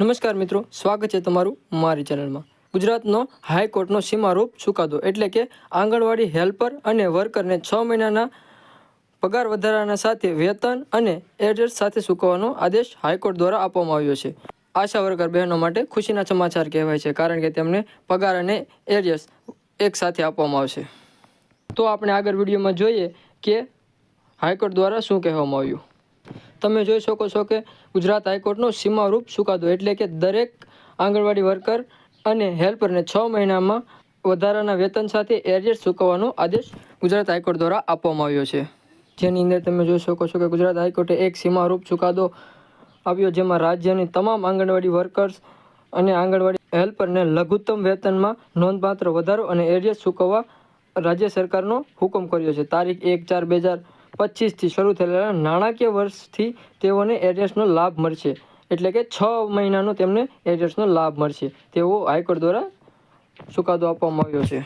નમસ્કાર મિત્રો, સ્વાગત છે તમારું મારી ચેનલમાં। ગુજરાતનો હાઈકોર્ટનો સીમારૂપ ચુકાદો એટલે કે આંગણવાડી હેલ્પર અને વર્કરને 6 મહિનાના પગાર વધારાના સાથે વેતન અને એડજસ્ટ સાથે ચૂકવવાનો આદેશ હાઈકોર્ટ દ્વારા આપવામાં આવ્યો છે। આશા વર્કર બહેનો માટે ખુશીના સમાચાર કહેવાય છે, કારણ કે તેમને પગાર અને એડજસ્ટ એક સાથે આપવામાં આવશે। તો આપણે આગળ વિડીયોમાં જોઈએ કે હાઈકોર્ટ દ્વારા શું કહેવામાં આવ્યું। તમે જોઈ શકો છો કે ગુજરાત હાઈકોર્ટનો સીમારૂપ ચુકાદો એટલે કે દરેક આંગણવાડી વર્કર અને હેલ્પરને 6 મહિનામાં વધારાના વેતન સાથે એડજસ્ટ ચૂકવવાનો આદેશ ગુજરાત હાઈકોર્ટ દ્વારા આપવામાં આવ્યો છે। જેની અંદર તમે જોઈ શકો છો કે ગુજરાત હાઈકોર્ટે એક સીમારૂપ ચુકાદો આપ્યો, જેમાં રાજ્યની તમામ આંગણવાડી વર્કર્સ અને આંગણવાડી હેલ્પરને લઘુત્તમ વેતનમાં નોંધપાત્ર વધારો અને એડજસ્ટ ચૂકવવા રાજ્ય સરકારનો હુકમ કર્યો છે। તારીખ 1/4/2025થી શરૂ થયેલા નાણાકીય વર્ષથી તેઓને એડજસ્ટનો લાભ મળશે, એટલે કે 6 મહિનાનો તેમને એડજસ્ટનો લાભ મળશે તેવો હાઈકોર્ટ દ્વારા ચુકાદો આપવામાં આવ્યો છે।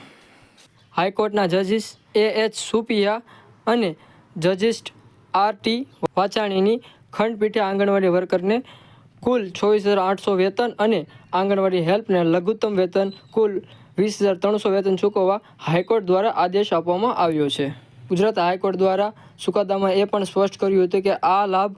હાઈકોર્ટના જજીસ A.H. સુપિયા અને જજીસ R.T. વાછાણીની ખંડપીઠે આંગણવાડી વર્કરને કુલ 24,800 વેતન અને આંગણવાડી હેલ્પને લઘુત્તમ વેતન કુલ 20,300 વેતન ચૂકવવા હાઈકોર્ટ દ્વારા આદેશ આપવામાં આવ્યો છે। ગુજરાત હાઈકોર્ટ દ્વારા ચુકાદામાં એ પણ સ્પષ્ટ કર્યું હતું કે આ લાભ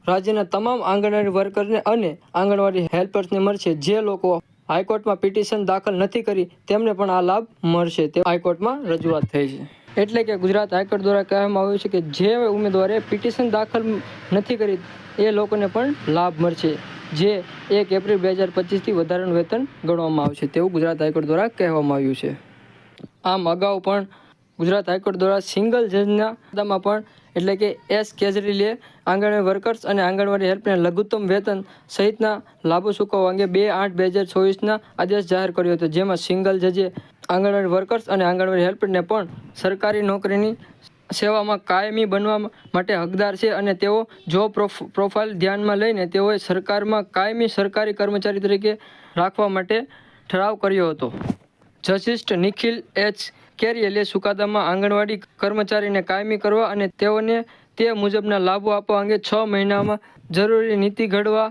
રાજ્યના તમામ આંગણવાડી વર્કરને અને આંગણવાડી હેલ્પર્સને મળશે। જે લોકો હાઈકોર્ટમાં પિટિશન દાખલ નથી કરી તેમને પણ આ લાભ મળશે તે હાઈકોર્ટમાં રજૂઆત થઈ છે। એટલે કે ગુજરાત હાઈકોર્ટ દ્વારા કહેવામાં આવ્યું છે કે જે ઉમેદવારે પિટિશન દાખલ નથી કરી એ લોકોને પણ લાભ મળશે, જે 1 એપ્રિલ 2025થી વધારાનું વેતન ગણવામાં આવશે તેવું ગુજરાત હાઈકોર્ટ દ્વારા કહેવામાં આવ્યું છે। આમ અગાઉ પણ ગુજરાત હાઈકોર્ટ દ્વારા સિંગલ જજના મુદ્દામાં પણ એટલે કે S. કેજરીવાલે આંગણવાડી વર્કર્સ અને આંગણવાડી હેલ્પને લઘુત્તમ વેતન સહિતના લાભો ચૂકવવા અંગે 2/8/2024ના આદેશ જાહેર કર્યો હતો, જેમાં સિંગલ જજે આંગણવાડી વર્કર્સ અને આંગણવાડી હેલ્પરને પણ સરકારી નોકરીની સેવામાં કાયમી બનવા માટે હકદાર છે અને તેઓ જોબ પ્રોફાઇલ ધ્યાનમાં લઈને તેઓએ સરકારમાં કાયમી સરકારી કર્મચારી તરીકે રાખવા માટે ઠરાવ કર્યો હતો। Justice Nikhil H. કેરિયલે ચુકાદામાં આંગણવાડી કર્મચારીને કાયમી કરવા અને તેઓને તે મુજબના લાભો આપવા અંગે 6 મહિનામાં જરૂરી નીતિ ઘડવા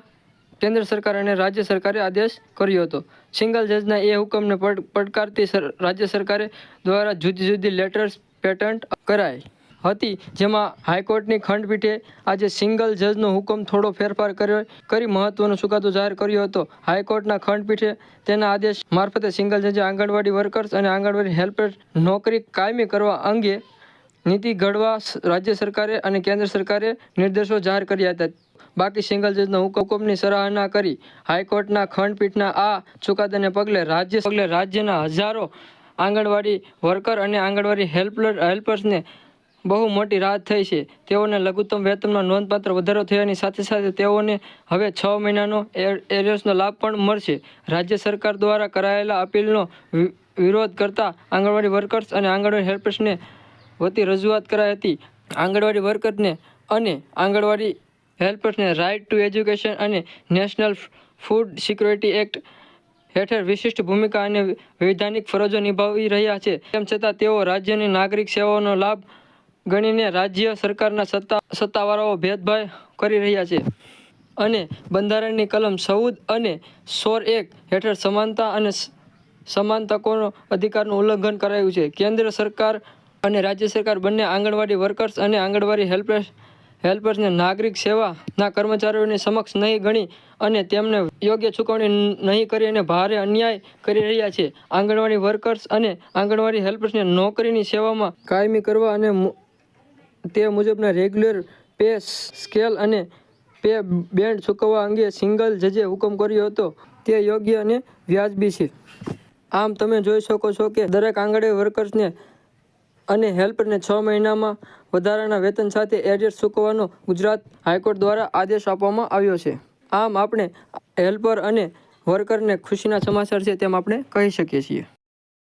કેન્દ્ર સરકાર અને રાજ્ય સરકારે આદેશ કર્યો હતો। સિંગલ જજના એ હુકમને પડકારતી રાજ્ય સરકારે દ્વારા જુદી જુદી લેટર્સ પેટન્ટ કરાઈ હતી, જેમાં હાઈકોર્ટની ખંડપીઠે આજે સિંગલ જજનો હુકમ થોડો ફેરફાર કરી મહત્વનો ચુકાદો જાહેર કર્યો હતો। હાઈકોર્ટના ખંડપીઠે તેના આદેશ મારફતે સિંગલ જજે આંગણવાડી વર્કર્સ અને આંગણવાડી હેલ્પર નોકરી કાયમી કરવા અંગે નીતિ ઘડવા રાજ્ય સરકારે અને કેન્દ્ર સરકારે નિર્દેશો જાહેર કર્યા હતા। બાકી સિંગલ જજના હુકમની સરાહના કરી હાઈકોર્ટના ખંડપીઠના આ ચુકાદાને પગલે રાજ્યના હજારો આંગણવાડી વર્કર અને આંગણવાડી હેલ્પર્સને બહુ મોટી રાહત થઈ છે। તેઓને લઘુત્તમ વેતનમાં નોંધપાત્ર વધારો થયાની સાથે સાથે તેઓને હવે 6 મહિનાનો એડજસ્ટનો લાભ પણ મળશે। રાજ્ય સરકાર દ્વારા કરાયેલા અપીલનો વિરોધ કરતા આંગણવાડી વર્કર્સ અને આંગણવાડી હેલ્પર્સને વતી રજૂઆત કરાઈ હતી। આંગણવાડી વર્કરને અને આંગણવાડી હેલ્પર્સને રાઇટ ટુ એજ્યુકેશન અને નેશનલ ફૂડ સિક્યોરિટી એક્ટ હેઠળ વિશિષ્ટ ભૂમિકા અને વૈધાનિક ફરજો નિભાવી રહ્યા છે, તેમ છતાં તેઓ રાજ્યની નાગરિક સેવાઓનો લાભ ગણીને રાજ્ય સરકારના સત્તાવાળાઓ ભેદભાવ કરી રહ્યા છે અને બંધારણની કલમ 14 અને 16(1) હેઠળ સમાનતા અને સમાન તકોનો અધિકારનું ઉલ્લંઘન કરાયું છે। કેન્દ્ર સરકાર અને રાજ્ય સરકાર બંને આંગણવાડી વર્કર્સ અને આંગણવાડી હેલ્પર્સને નાગરિક સેવાના કર્મચારીઓની સમક્ષ નહીં ગણી અને તેમને યોગ્ય ચૂકવણી નહીં કરી અને ભારે અન્યાય કરી રહ્યા છે। આંગણવાડી વર્કર્સ અને આંગણવાડી હેલ્પર્સને નોકરીની સેવામાં કાયમી કરવા અને તે મુજબના રેગ્યુલર પે સ્કેલ અને પે બેન્ડ ચૂકવવા અંગે સિંગલ જજે હુકમ કર્યો હતો તે યોગ્ય અને વ્યાજબી છે। આમ તમે જોઈ શકો છો કે દરેક આંગણવાડી વર્કર્સને અને હેલ્પરને 6 મહિનામાં વધારાના વેતન સાથે એડજસ્ટ ચૂકવવાનો ગુજરાત હાઈકોર્ટ દ્વારા આદેશ આપવામાં આવ્યો છે। આમ આપણે હેલ્પર અને વર્કરને ખુશીના સમાચાર છે તેમ આપણે કહી શકીએ છીએ।